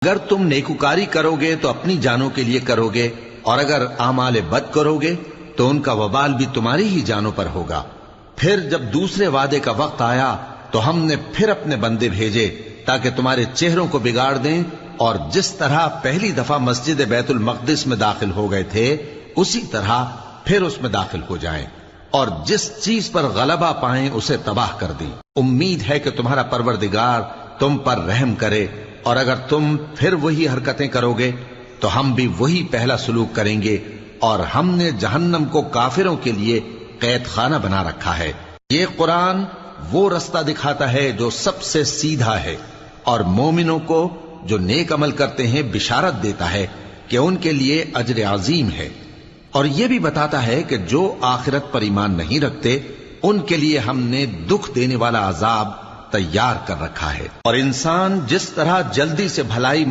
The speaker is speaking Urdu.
اگر تم نیکوکاری کرو گے تو اپنی جانوں کے لیے کرو گے، اور اگر اعمال بد کرو گے تو ان کا وبال بھی تمہاری ہی جانوں پر ہوگا۔ پھر جب دوسرے وعدے کا وقت آیا تو ہم نے پھر اپنے بندے بھیجے تاکہ تمہارے چہروں کو بگاڑ دیں، اور جس طرح پہلی دفعہ مسجد بیت المقدس میں داخل ہو گئے تھے اسی طرح پھر اس میں داخل ہو جائیں، اور جس چیز پر غلبہ پائیں اسے تباہ کر دی۔ امید ہے کہ تمہارا پروردگار تم پر رحم کرے، اور اگر تم پھر وہی حرکتیں کرو گے تو ہم بھی وہی پہلا سلوک کریں گے، اور ہم نے جہنم کو کافروں کے لیے قید خانہ بنا رکھا ہے۔ یہ قرآن وہ رستہ دکھاتا ہے جو سب سے سیدھا ہے، اور مومنوں کو جو نیک عمل کرتے ہیں بشارت دیتا ہے کہ ان کے لیے اجر عظیم ہے، اور یہ بھی بتاتا ہے کہ جو آخرت پر ایمان نہیں رکھتے ان کے لیے ہم نے دکھ دینے والا عذاب تیار کر رکھا ہے۔ اور انسان جس طرح جلدی سے بھلائی